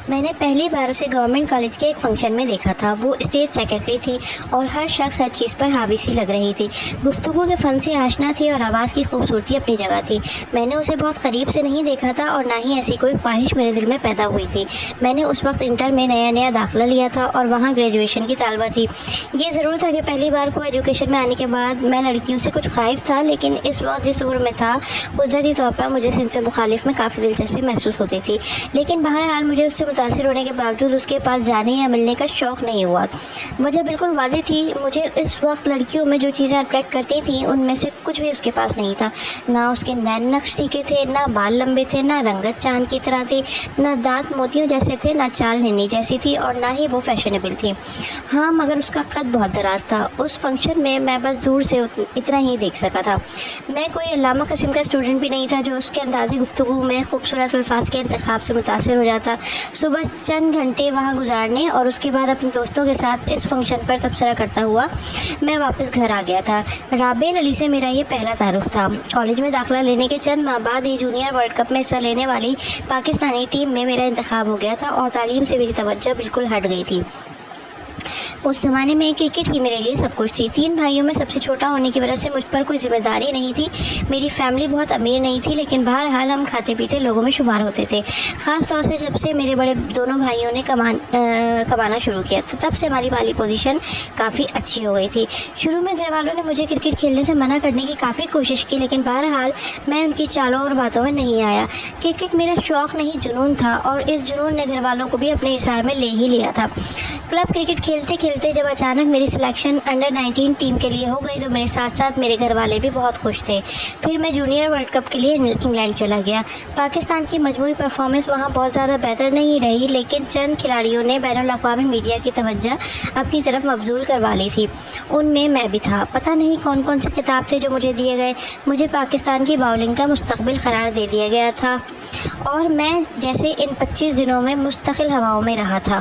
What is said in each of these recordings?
میں نے پہلی بار اسے گورنمنٹ کالج کے ایک فنکشن میں دیکھا تھا۔ وہ اسٹیج سیکرٹری تھی اور ہر شخص ہر چیز پر حاوی سی لگ رہی تھی۔ گفتگو کے فن سے آشنا تھی اور آواز کی خوبصورتی اپنی جگہ تھی۔ میں نے اسے بہت قریب سے نہیں دیکھا تھا اور نہ ہی ایسی کوئی خواہش میرے دل میں پیدا ہوئی تھی۔ میں نے اس وقت انٹر میں نیا داخلہ لیا تھا اور وہاں گریجویشن کی طالبہ تھی۔ یہ ضرور تھا کہ پہلی بار کو ایجوکیشن میں آنے کے بعد میں لڑکیوں سے کچھ خائف تھا، لیکن اس وقت جس عمر میں تھا قدرتی طور پر مجھے صنف مخالف میں کافی دلچسپی محسوس ہوتی تھی، لیکن بہرحال مجھے اس سے متاثر ہونے کے باوجود اس کے پاس جانے یا ملنے کا شوق نہیں ہوا۔ وجہ بالکل واضح تھی، مجھے اس وقت لڑکیوں میں جو چیزیں اٹریکٹ کرتی تھیں ان میں سے کچھ بھی اس کے پاس نہیں تھا۔ نہ اس کے نین نقش تیکھے تھے، نہ بال لمبے تھے، نہ رنگت چاند کی طرح تھی، نہ دانت موتیوں جیسے تھے، نہ چال ننی جیسی تھی، اور نہ ہی وہ فیشنیبل تھی۔ ہاں، مگر اس کا قد بہت دراز تھا۔ اس فنکشن میں بس دور سے اتنا ہی دیکھ سکا تھا۔ میں کوئی علامہ قسم کا اسٹوڈنٹ بھی نہیں تھا جو اس کے انداز گفتگو میں خوبصورت الفاظ کے انتخاب سے متاثر ہو جاتا۔ صبح چند گھنٹے وہاں گزارنے اور اس کے بعد اپنے دوستوں کے ساتھ اس فنکشن پر تبصرہ کرتا ہوا میں واپس گھر آ گیا تھا۔ رابعہ علی سے میرا یہ پہلا تعارف تھا۔ کالج میں داخلہ لینے کے چند ماہ بعد ہی جونیئر ورلڈ کپ میں حصہ لینے والی پاکستانی ٹیم میں میرا انتخاب ہو گیا تھا اور تعلیم سے میری توجہ بالکل ہٹ گئی تھی۔ اس زمانے میں کرکٹ ہی میرے لیے سب کچھ تھی۔ 3 بھائیوں میں سب سے چھوٹا ہونے کی وجہ سے مجھ پر کوئی ذمہ داری نہیں تھی۔ میری فیملی بہت امیر نہیں تھی، لیکن بہرحال ہم کھاتے پیتے لوگوں میں شمار ہوتے تھے۔ خاص طور سے جب سے میرے بڑے دونوں بھائیوں نے کمانا شروع کیا تب سے ہماری مالی پوزیشن کافی اچھی ہو گئی تھی۔ شروع میں گھر والوں نے مجھے کرکٹ کھیلنے سے منع کرنے کی کافی کوشش کی، لیکن بہرحال میں ان کی چالوں اور باتوں میں نہیں آیا۔ کرکٹ میرا شوق نہیں جنون تھا، اور اس جنون نے گھر والوں کو بھی اپنے حصار میں لے ہی لیا تھا۔ کلب کرکٹ کھیلتے کھیلتے جب اچانک میری سلیکشن انڈر 19 ٹیم کے لیے ہو گئی تو میرے ساتھ ساتھ میرے گھر والے بھی بہت خوش تھے۔ پھر میں جونیئر ورلڈ کپ کے لیے انگلینڈ چلا گیا۔ پاکستان کی مجموعی پرفارمنس وہاں بہت زیادہ بہتر نہیں رہی، لیکن چند کھلاڑیوں نے بین الاقوامی میڈیا کی توجہ اپنی طرف مبذول کروا لی تھی۔ ان میں بھی تھا۔ پتہ نہیں کون کون سے خطاب تھے جو مجھے دیے گئے۔ مجھے پاکستان کی باؤلنگ کا مستقبل قرار دے دیا گیا تھا اور میں جیسے ان 25 دنوں میں مستقل ہواؤں میں رہا تھا۔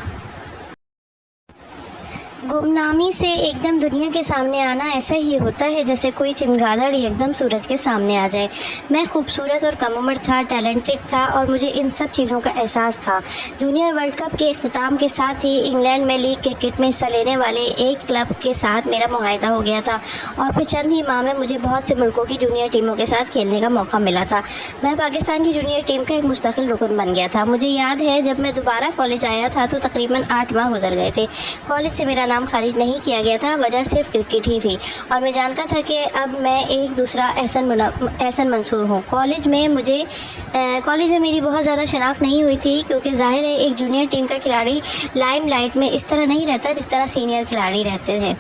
گمنامی سے ایک دم دنیا کے سامنے آنا ایسا ہی ہوتا ہے جیسے کوئی چمگادڑ ایک دم سورج کے سامنے آ جائے۔ میں خوبصورت اور کم عمر تھا، ٹیلنٹڈ تھا اور مجھے ان سب چیزوں کا احساس تھا۔ جونیئر ورلڈ کپ کے اختتام کے ساتھ ہی انگلینڈ میں لیگ کرکٹ میں حصہ لینے والے ایک کلب کے ساتھ میرا معاہدہ ہو گیا تھا اور پھر چند ہی ماہ میں مجھے بہت سے ملکوں کی جونیئر ٹیموں کے ساتھ کھیلنے کا موقع ملا تھا۔ میں پاکستان کی جونیئر ٹیم کا ایک مستقل رکن بن گیا تھا۔ مجھے یاد ہے جب میں دوبارہ کالج آیا تھا تو تقریباً 8 ماہ گزر گئے تھے۔ کالج سے میرا نام خارج نہیں کیا گیا تھا، وجہ صرف کرکٹ ہی تھی، اور میں جانتا تھا کہ اب میں ایک دوسرا احسن منصور ہوں۔ کالج میں میری بہت زیادہ شناخت نہیں ہوئی تھی، کیونکہ ظاہر ہے ایک جونیئر ٹیم کا کھلاڑی لائم لائٹ میں اس طرح نہیں رہتا جس طرح سینئر کھلاڑی رہتے ہیں،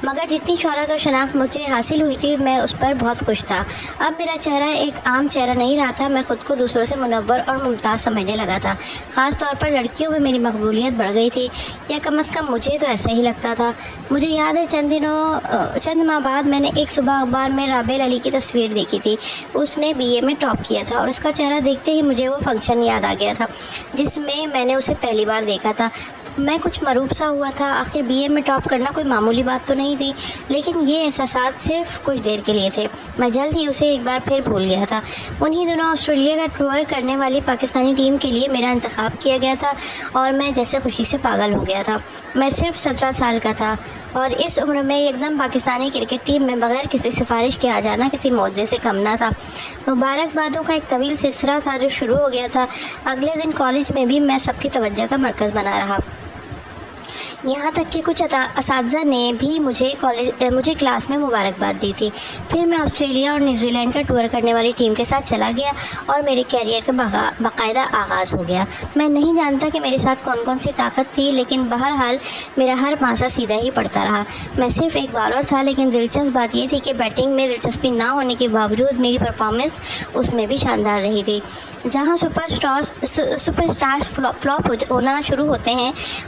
مگر جتنی شہرت اور شناخت مجھے حاصل ہوئی تھی میں اس پر بہت خوش تھا۔ اب میرا چہرہ ایک عام چہرہ نہیں رہا تھا، میں خود کو دوسروں سے منور اور ممتاز سمجھنے لگا تھا۔ خاص طور پر لڑکیوں میں میری مقبولیت بڑھ گئی تھی، یا کم از کم مجھے تو ایسا ہی لگتا تھا۔ مجھے یاد ہے چند ماہ بعد میں نے ایک صبح اخبار میں رابعہ علی کی تصویر دیکھی تھی۔ اس نے BA میں ٹاپ کیا تھا اور اس کا چہرہ دیکھتے ہی مجھے وہ فنکشن یاد آ گیا تھا جس میں نے اسے پہلی بار دیکھا تھا۔ میں کچھ مروب سا ہوا تھا، آخر BA میں ٹاپ کرنا کوئی معمولی بات تو نہیں تھی، لیکن یہ احساسات صرف کچھ دیر کے لیے تھے۔ میں جلد ہی اسے ایک بار پھر بھول گیا تھا۔ انہی دنوں آسٹریلیا کا ٹور کرنے والی پاکستانی ٹیم کے لیے میرا انتخاب کیا گیا تھا اور میں جیسے خوشی سے پاگل ہو گیا تھا۔ میں صرف 17 سال کا تھا اور اس عمر میں ایک دم پاکستانی کرکٹ ٹیم میں بغیر کسی سفارش کے آ جانا کسی معاہدے سے کم نہ تھا۔ مبارکبادوں کا ایک طویل سلسلہ تھا جو شروع ہو گیا تھا۔ اگلے دن کالج میں بھی میں سب کی توجہ کا مرکز بنا رہا، یہاں تک کہ کچھ اساتذہ نے بھی مجھے کلاس میں مبارکباد دی تھی۔ پھر میں آسٹریلیا اور نیوزی لینڈ کا ٹور کرنے والی ٹیم کے ساتھ چلا گیا اور میرے کیریئر کا باقاعدہ آغاز ہو گیا۔ میں نہیں جانتا کہ میرے ساتھ کون کون سی طاقت تھی، لیکن بہرحال میرا ہر پانسا سیدھا ہی پڑتا رہا۔ میں صرف ایک بالر تھا، لیکن دلچسپ بات یہ تھی کہ بیٹنگ میں دلچسپی نہ ہونے کے باوجود میری پرفارمنس اس میں بھی شاندار رہی تھی۔ جہاں سپر اسٹارز فلاپ ہونا شروع ہوتے ہیں،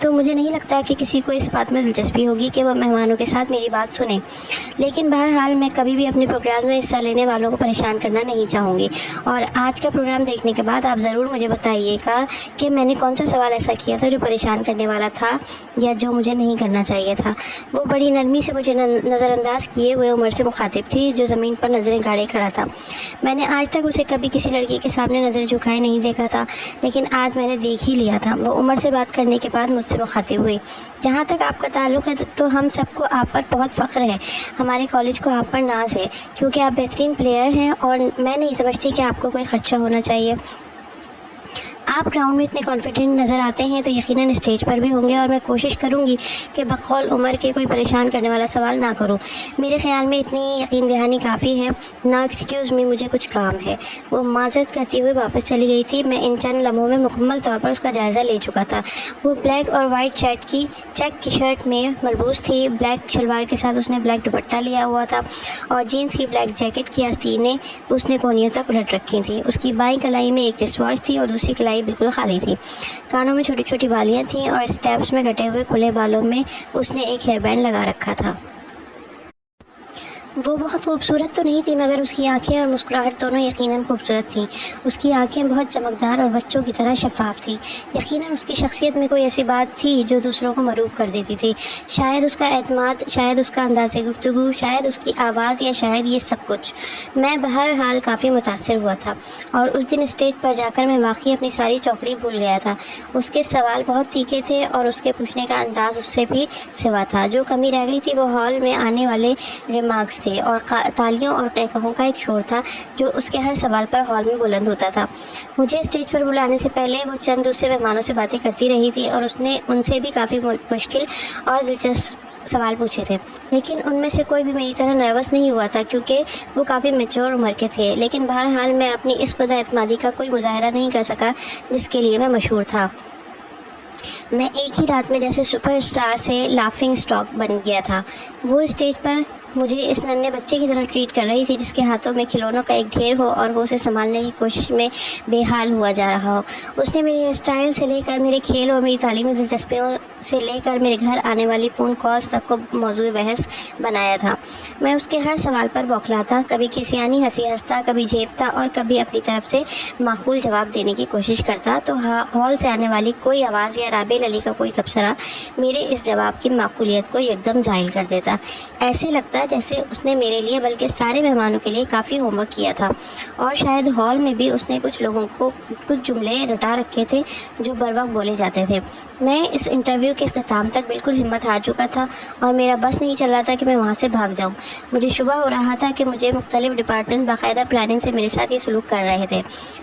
تو مجھے نہیں لگتا کہ کسی کو اس بات میں دلچسپی ہوگی کہ وہ مہمانوں کے ساتھ میری بات سنیں، لیکن بہرحال میں کبھی بھی اپنے پروگرام میں حصہ لینے والوں کو پریشان کرنا نہیں چاہوں گی، اور آج کا پروگرام دیکھنے کے بعد آپ ضرور مجھے بتائیے گا کہ میں نے کون سا سوال ایسا کیا تھا جو پریشان کرنے والا تھا یا جو مجھے نہیں کرنا چاہیے تھا۔ وہ بڑی نرمی سے مجھے نظر انداز کیے ہوئے عمر سے مخاطب تھی جو زمین پر نظریں گاڑے کھڑا تھا۔ میں نے آج تک اسے کبھی کسی لڑکی کے سامنے نظر جھکائے نہیں دیکھا تھا، لیکن آج میں نے دیکھ ہی لیا تھا۔ وہ عمر سے بات کرنے کے بعد مجھ سے مخاطب ہوئی۔ جہاں تک آپ کا تعلق ہے تو ہم سب کو آپ پر بہت فخر ہے، ہمارے کالج کو آپ پر ناز ہے، کیونکہ آپ بہترین پلیئر ہیں اور میں نہیں سمجھتی کہ آپ کو کوئی خدشہ ہونا چاہیے۔ آپ گراؤنڈ میں اتنے کانفیڈنٹ نظر آتے ہیں تو یقیناً اسٹیج پر بھی ہوں گے، اور میں کوشش کروں گی کہ بقول عمر کے کوئی پریشان کرنے والا سوال نہ کروں۔ میرے خیال میں اتنی یقین دہانی کافی ہے۔ نا ایکسکیوز می، مجھے کچھ کام ہے۔ وہ معذرت کرتی ہوئے واپس چلی گئی تھی۔ میں ان چند لمحوں میں مکمل طور پر اس کا جائزہ لے چکا تھا۔ وہ بلیک اور وائٹ چیک کی شرٹ میں ملبوس تھی، بلیک شلوار کے ساتھ اس نے بلیک دوپٹہ لیا ہوا تھا، اور جینس کی بلیک جیکٹ کی آستینیں اس نے کونیوں تک الٹ رکھی تھیں۔ اس کی بائیں کلائی میں ایک رسٹ واچ تھی اور دوسری کلائی بالکل خالی تھی۔ کانوں میں چھوٹی چھوٹی بالیاں تھیں اور اسٹیپس میں کٹے ہوئے کھلے بالوں میں اس نے ایک ہیئر بینڈ لگا رکھا تھا۔ وہ بہت خوبصورت تو نہیں تھی، مگر اس کی آنکھیں اور مسکراہٹ دونوں یقیناً خوبصورت تھیں۔ اس کی آنکھیں بہت چمکدار اور بچوں کی طرح شفاف تھیں۔ یقیناً اس کی شخصیت میں کوئی ایسی بات تھی جو دوسروں کو مروب کر دیتی تھی۔ شاید اس کا اعتماد، شاید اس کا انداز گفتگو، شاید اس کی آواز، یا شاید یہ سب کچھ۔ میں بہرحال کافی متاثر ہوا تھا، اور اس دن اسٹیج پر جا کر میں واقعی اپنی ساری چوکڑی بھول گیا تھا۔ اس کے سوال بہت تیکھے تھے اور اس کے پوچھنے کا انداز اس سے بھی سوا تھا۔ جو کمی رہ گئی تھی وہ ہال میں آنے والے ریمارکس تھے، اور تالیوں اور قہقہوں کا ایک شور تھا جو اس کے ہر سوال پر ہال میں بلند ہوتا تھا۔ مجھے اسٹیج پر بلانے سے پہلے وہ چند دوسرے مہمانوں سے باتیں کرتی رہی تھی، اور اس نے ان سے بھی کافی مشکل اور دلچسپ سوال پوچھے تھے، لیکن ان میں سے کوئی بھی میری طرح نروس نہیں ہوا تھا کیونکہ وہ کافی میچور عمر کے تھے۔ لیکن بہرحال میں اپنی اس خود اعتمادی کا کوئی مظاہرہ نہیں کر سکا جس کے لیے میں مشہور تھا۔ میں ایک ہی رات میں جیسے سپر اسٹار سے لافنگ اسٹاک بن گیا تھا۔ وہ اسٹیج پر مجھے اس ننھے بچے کی طرح ٹریٹ کر رہی تھی جس کے ہاتھوں میں کھلونوں کا ایک ڈھیر ہو اور وہ اسے سنبھالنے کی کوشش میں بے حال ہوا جا رہا ہو۔ اس نے میرے اسٹائل سے لے کر میرے کھیل اور میری تعلیمی دلچسپیوں سے لے کر میرے گھر آنے والی فون کالز تک کو موضوع بحث بنایا تھا۔ میں اس کے ہر سوال پر بوکھلاتا، کبھی کسیانی ہنسی ہنستا، کبھی جھیپتا اور کبھی اپنی طرف سے معقول جواب دینے کی کوشش کرتا، تو ہال سے آنے والی کوئی آواز یا رابعہ علی کا کوئی تبصرہ میرے اس جواب کی معقولیت کو یکدم زائل کر دیتا۔ ایسے لگتا جیسے اس نے میرے لیے بلکہ سارے مہمانوں کے لیے کافی ہوم ورک کیا تھا، اور شاید ہال میں بھی اس نے کچھ لوگوں کو کچھ جملے رٹا رکھے تھے جو بر وقت بولے جاتے تھے۔ میں اس انٹرویو کے اختتام تک بالکل ہمت ہار چکا تھا اور میرا بس نہیں چل رہا تھا کہ میں وہاں سے بھاگ جاؤں۔ مجھے شبہ ہو رہا تھا کہ مجھے مختلف ڈپارٹمنٹ باقاعدہ پلاننگ سے میرے ساتھ یہ سلوک کر رہے تھے،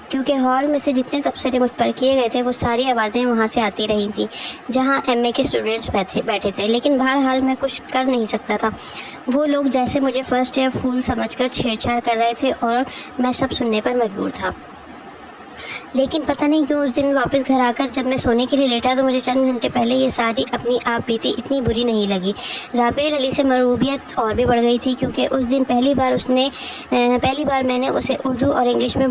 کیونکہ ہال میں سے جتنے تبصرے مجھ پر کیے گئے تھے وہ ساری آوازیں وہاں سے آتی رہی تھیں جہاں ایم اے کے اسٹوڈنٹس بیٹھے تھے، لیکن بہرحال میں کچھ کر نہیں سکتا تھا۔ وہ لوگ جیسے مجھے فرسٹ ایئر پھول سمجھ کر چھیڑ چھاڑ کر رہے تھے اور میں سب سننے پر مجبور تھا۔ لیکن پتہ نہیں کیوں اس دن واپس گھر آ کر جب میں سونے کے لیے لیٹا تو مجھے چند گھنٹے پہلے یہ ساری اپنی آپ بیتی اتنی بری نہیں لگی۔ رابعہ علی سے مرغوبیت اور بھی بڑھ گئی تھی کیونکہ اس دن پہلی بار میں نے اسے اردو اور انگلش میں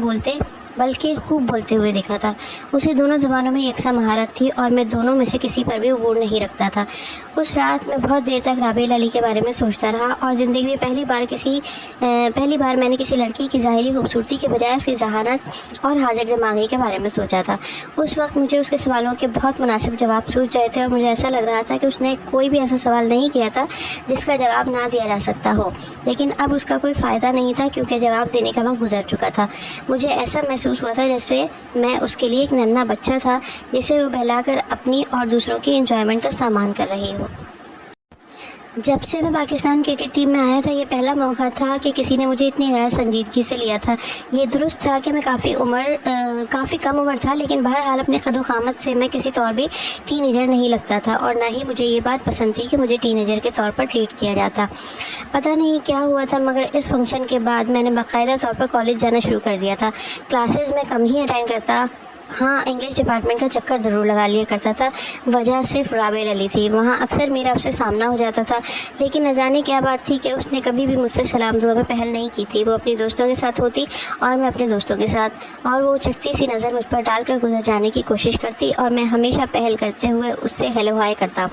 بلکہ خوب بولتے ہوئے دیکھا تھا۔ اسے دونوں زبانوں میں یکساں مہارت تھی اور میں دونوں میں سے کسی پر بھی عبور نہیں رکھتا تھا۔ اس رات میں بہت دیر تک رابعہ علی کے بارے میں سوچتا رہا اور زندگی میں پہلی بار میں نے کسی لڑکی کی ظاہری خوبصورتی کے بجائے اس کی ذہانت اور حاضر دماغی کے بارے میں سوچا تھا۔ اس وقت مجھے اس کے سوالوں کے بہت مناسب جواب سوچ رہے تھے اور مجھے ایسا لگ رہا تھا کہ اس نے کوئی بھی ایسا سوال نہیں کیا تھا جس کا جواب نہ دیا جا سکتا ہو، لیکن اب اس کا کوئی فائدہ نہیں تھا کیونکہ جواب دینے کا وقت گزر چکا تھا۔ مجھے ایسا محسوس ہوا تھا جیسے میں اس کے لیے ایک ننھا بچہ تھا جسے وہ بہلا کر اپنی اور دوسروں کی انجوائمنٹ کا سامان کر رہی ہو۔ جب سے میں پاکستان کرکٹ ٹیم میں آیا تھا یہ پہلا موقع تھا کہ کسی نے مجھے اتنی غیر سنجیدگی سے لیا تھا۔ یہ درست تھا کہ میں کافی کم عمر تھا، لیکن بہرحال اپنے قد و قامت سے میں کسی طور بھی ٹین ایجر نہیں لگتا تھا اور نہ ہی مجھے یہ بات پسند تھی کہ مجھے ٹین ایجر کے طور پر ٹریٹ کیا جاتا۔ پتہ نہیں کیا ہوا تھا مگر اس فنکشن کے بعد میں نے باقاعدہ طور پر کالج جانا شروع کر دیا تھا۔ کلاسز میں کم ہی اٹینڈ کرتا ہاں انگلش ڈپارٹمنٹ کا چکر ضرور لگا لیا کرتا تھا، وجہ صرف رابعہ علی تھی۔ وہاں اکثر میرا اس سے سامنا ہو جاتا تھا، لیکن نہ جانے کیا بات تھی کہ اس نے کبھی بھی مجھ سے سلام دعا میں پہل نہیں کی تھی۔ وہ اپنی دوستوں کے ساتھ ہوتی اور میں اپنے دوستوں کے ساتھ، اور وہ چٹتی سی نظر مجھ پر ڈال کر گزر جانے کی کوشش کرتی اور میں ہمیشہ پہل کرتے ہوئے اس سے ہیلو ہائے کرتا۔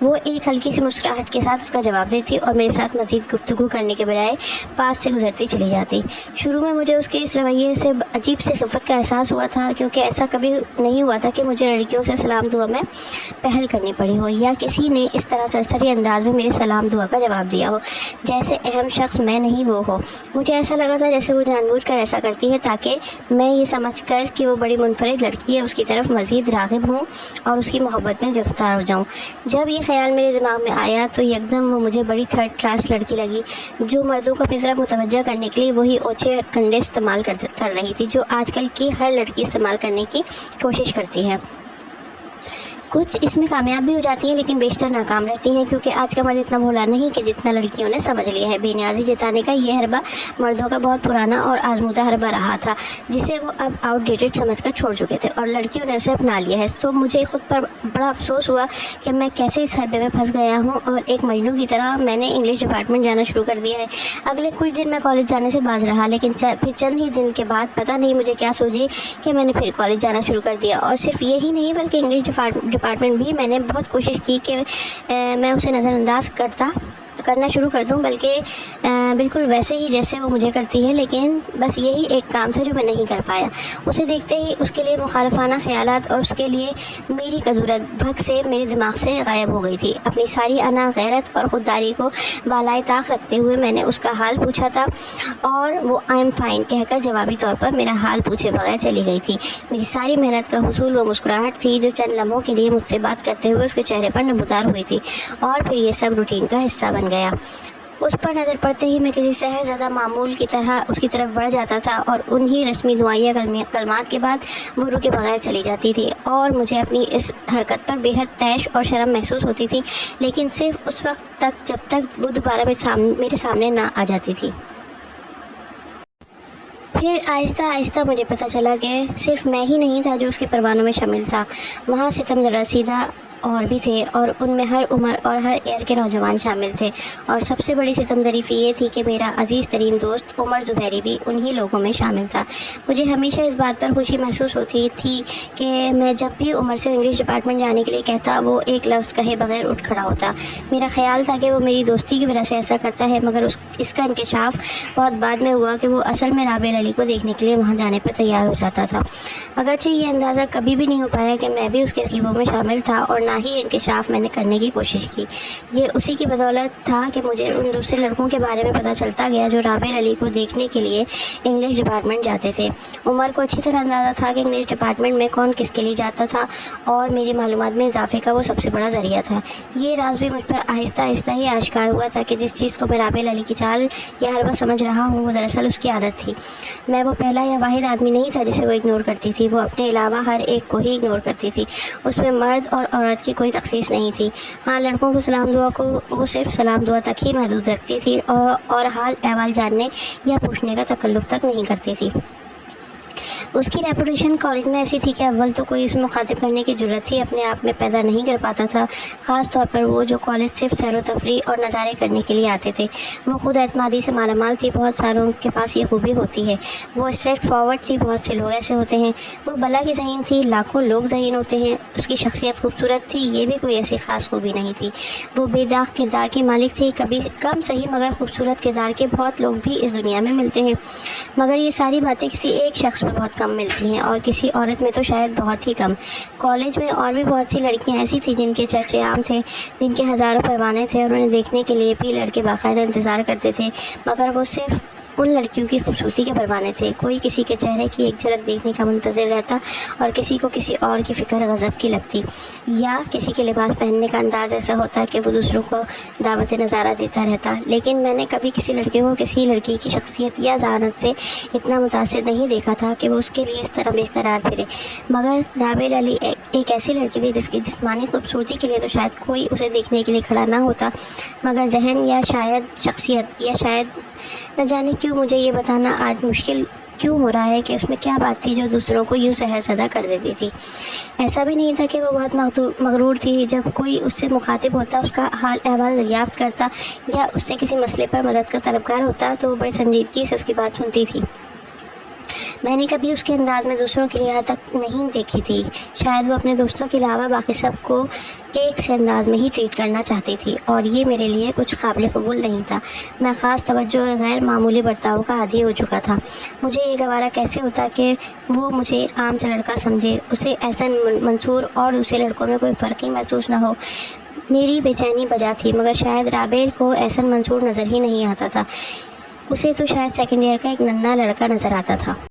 وہ ایک ہلکی سی مسکراہٹ کے ساتھ اس کا جواب دیتی اور میرے ساتھ مزید گفتگو کرنے کے بجائے پاس سے گزرتی چلی جاتی۔ شروع میں مجھے اس کے اس رویے سے عجیب سی خفت کا احساس ہوا تھا، کیونکہ ایسا کبھی نہیں ہوا تھا کہ مجھے لڑکیوں سے سلام دعا میں پہل کرنی پڑی ہو، یا کسی نے اس طرح سرسری انداز میں میرے سلام دعا کا جواب دیا ہو، جیسے اہم شخص میں نہیں وہ ہو۔ مجھے ایسا لگا تھا جیسے وہ جان بوجھ کر ایسا کرتی ہے تاکہ میں یہ سمجھ کر کہ وہ بڑی منفرد لڑکی ہے اس کی طرف مزید راغب ہوں اور اس کی محبت میں گرفتار ہو جاؤں۔ جب یہ خیال میرے دماغ میں آیا تو یکدم وہ مجھے بڑی تھرڈ کلاس لڑکی لگی، جو مردوں کو اپنی طرف متوجہ کرنے کے لیے وہی اوچھے کنڈے استعمال کر رہی تھی جو آج کل کی ہر لڑکی استعمال کرنے کی کوشش کرتی ہے۔ کچھ اس میں کامیاب بھی ہو جاتی ہیں لیکن بیشتر ناکام رہتی ہیں، کیونکہ آج کا مرد اتنا بھولا نہیں کہ جتنا لڑکیوں نے سمجھ لیا ہے۔ بے نیازی جتانے کا یہ حربہ مردوں کا بہت پرانا اور آزمودہ حربہ رہا تھا، جسے وہ اب آؤٹ ڈیٹڈ سمجھ کر چھوڑ چکے تھے، اور لڑکیوں نے اسے اپنا لیا ہے۔ تو مجھے خود پر بڑا افسوس ہوا کہ میں کیسے اس حربے میں پھنس گیا ہوں، اور ایک مجنوں کی طرح میں نے انگلش ڈپارٹمنٹ جانا شروع کر دیا ہے۔ اگلے کچھ دن میں کالج جانے سے باز رہا، لیکن پھر چند ہی دن کے بعد پتہ نہیں مجھے کیا سوچی کہ میں نے پھر کالج جانا شروع کر دیا۔ اور صرف یہی نہیں بلکہ انگلش ڈپارٹمنٹ بھی میں نے بہت کوشش کی کہ میں اسے نظر انداز کرنا شروع کر دوں، بلکہ بالکل ویسے ہی جیسے وہ مجھے کرتی ہے، لیکن بس یہی ایک کام تھا جو میں نہیں کر پایا۔ اسے دیکھتے ہی اس کے لیے مخالفانہ خیالات اور اس کے لیے میری قدورت بھگ سے میرے دماغ سے غائب ہو گئی تھی۔ اپنی ساری انا، غیرت اور خودداری کو بالائے طاق رکھتے ہوئے میں نے اس کا حال پوچھا تھا، اور وہ آئی ایم فائن کہہ کر جوابی طور پر میرا حال پوچھے بغیر چلی گئی تھی۔ میری ساری محنت کا حصول وہ مسکراہٹ تھی جو چند لمحوں کے لیے مجھ سے بات کرتے ہوئے اس کے چہرے پر نمودار ہوئی تھی، اور پھر یہ سب روٹین کا حصہ بن گیا۔ اس پر نظر پڑتے ہی میں کسی سحر زدہ معمول کی طرح اس کی طرف بڑھ جاتا تھا، اور انہی رسمی دعائیہ کلمات کے بعد وہ رکے بغیر چلی جاتی تھی، اور مجھے اپنی اس حرکت پر بے حد طیش اور شرم محسوس ہوتی تھی، لیکن صرف اس وقت تک جب تک وہ دوبارہ میرے سامنے نہ آ جاتی تھی۔ پھر آہستہ آہستہ مجھے پتہ چلا کہ صرف میں ہی نہیں تھا جو اس کے پروانوں میں شامل تھا، وہاں ستم رسیدہ اور بھی تھے، اور ان میں ہر عمر اور ہر ایئر کے نوجوان شامل تھے، اور سب سے بڑی ستم ظریفی یہ تھی کہ میرا عزیز ترین دوست عمر زبیری بھی انہی لوگوں میں شامل تھا۔ مجھے ہمیشہ اس بات پر خوشی محسوس ہوتی تھی کہ میں جب بھی عمر سے انگلش ڈپارٹمنٹ جانے کے لیے کہتا وہ ایک لفظ کہے بغیر اٹھ کھڑا ہوتا۔ میرا خیال تھا کہ وہ میری دوستی کی وجہ سے ایسا کرتا ہے، مگر اس کا انکشاف بہت بعد میں ہوا کہ وہ اصل میں رابعہ علی کو دیکھنے کے لیے وہاں جانے پر تیار ہو جاتا تھا۔ اگرچہ یہ اندازہ کبھی بھی نہیں ہو پایا کہ میں بھی اس کے رقیبوں میں شامل تھا، اور نہ ہی انکشاف میں نے کرنے کی کوشش کی۔ یہ اسی کی بدولت تھا کہ مجھے ان دوسرے لڑکوں کے بارے میں پتہ چلتا گیا جو رابعہ علی کو دیکھنے کے لیے انگلش ڈپارٹمنٹ جاتے تھے۔ عمر کو اچھی طرح اندازہ تھا کہ انگلش ڈپارٹمنٹ میں کون کس کے لیے جاتا تھا، اور میری معلومات میں اضافے کا وہ سب سے بڑا ذریعہ تھا۔ یہ راز بھی مجھ پر آہستہ آہستہ ہی آشکار ہوا تھا کہ جس چیز کو میں رابعہ علی کی چال یا حربہ سمجھ رہا ہوں وہ دراصل اس کی عادت تھی۔ میں وہ پہلا یا واحد آدمی نہیں تھا جسے وہ اگنور کرتی تھی، وہ اپنے علاوہ ہر ایک کو ہی اگنور کرتی تھی۔ اس میں مرد اور عورت کی کوئی تخصیص نہیں تھی۔ ہاں، لڑکوں کو سلام دعا کو وہ صرف سلام دعا تک ہی محدود رکھتی تھی، اور حال احوال جاننے یا پوچھنے کا تکلف تک نہیں کرتی تھی۔ اس کی ریپوٹیشن کالج میں ایسی تھی کہ اول تو کوئی اسے مخاطب کرنے کی جرت ہی اپنے آپ میں پیدا نہیں کر پاتا تھا، خاص طور پر وہ جو کالج صرف سیر و تفریح اور نظارے کرنے کے لیے آتے تھے۔ وہ خود اعتمادی سے مالا مال تھی، بہت ساروں کے پاس یہ خوبی ہوتی ہے۔ وہ اسٹریٹ فارورڈ تھی، بہت سے لوگ ایسے ہوتے ہیں۔ وہ بلا کی ذہین تھی، لاکھوں لوگ ذہین ہوتے ہیں۔ اس کی شخصیت خوبصورت تھی، یہ بھی کوئی ایسی خاص خوبی نہیں تھی۔ وہ بے داغ کردار کی مالک تھی، کبھی کم صحیح مگر خوبصورت کردار کے بہت لوگ بھی اس دنیا میں ملتے ہیں، مگر یہ ساری باتیں کسی ایک شخص میں بہت کم ملتی ہیں، اور کسی عورت میں تو شاید بہت ہی کم۔ کالج میں اور بھی بہت سی لڑکیاں ایسی تھیں جن کے چرچے عام تھے، جن کے ہزاروں پروانے تھے، اور انہیں دیکھنے کے لیے بھی لڑکے باقاعدہ انتظار کرتے تھے، مگر وہ صرف ان لڑکیوں کی خوبصورتی کے پروانے تھے۔ کوئی کسی کے چہرے کی ایک جھلک دیکھنے کا منتظر رہتا، اور کسی کو کسی اور کی فکر غضب کی لگتی، یا کسی کے لباس پہننے کا انداز ایسا ہوتا کہ وہ دوسروں کو دعوت نظارہ دیتا رہتا۔ لیکن میں نے کبھی کسی لڑکے کو کسی لڑکی کی شخصیت یا ذہانت سے اتنا متاثر نہیں دیکھا تھا کہ وہ اس کے لیے اس طرح بے قرار پھرے۔ مگر رابعہ علی ایک ایسی لڑکی تھی جس کی جسمانی خوبصورتی کے لیے تو شاید کوئی اسے دیکھنے کے لیے کھڑا نہ ہوتا، مگر ذہن یا شاید شخصیت یا شاید نہ جانے کیوں مجھے یہ بتانا آج مشکل کیوں ہو رہا ہے کہ اس میں کیا بات تھی جو دوسروں کو یوں سحر زدہ کر دیتی تھی۔ ایسا بھی نہیں تھا کہ وہ بہت مغرور تھی، جب کوئی اس سے مخاطب ہوتا، اس کا حال احوال دریافت کرتا یا اس سے کسی مسئلے پر مدد کا طلبگار ہوتا تو وہ بڑی سنجیدگی سے اس کی بات سنتی تھی۔ میں نے کبھی اس کے انداز میں دوسروں کی لحاظ تک نہیں دیکھی تھی۔ شاید وہ اپنے دوستوں کے علاوہ باقی سب کو ایک سے انداز میں ہی ٹریٹ کرنا چاہتی تھی، اور یہ میرے لیے کچھ قابل قبول نہیں تھا۔ میں خاص توجہ اور غیر معمولی برتاؤ کا عادی ہو چکا تھا۔ مجھے یہ گوارا کیسے ہوتا کہ وہ مجھے عام سا لڑکا سمجھے، اسے احسن منصور اور دوسرے لڑکوں میں کوئی فرق ہی محسوس نہ ہو۔ میری بے چینی بجا تھی، مگر شاید رابعہ کو احسن منصور نظر ہی نہیں آتا تھا۔ اسے تو شاید سیکنڈ ایئر کا ایک ننھا لڑکا نظر آتا تھا۔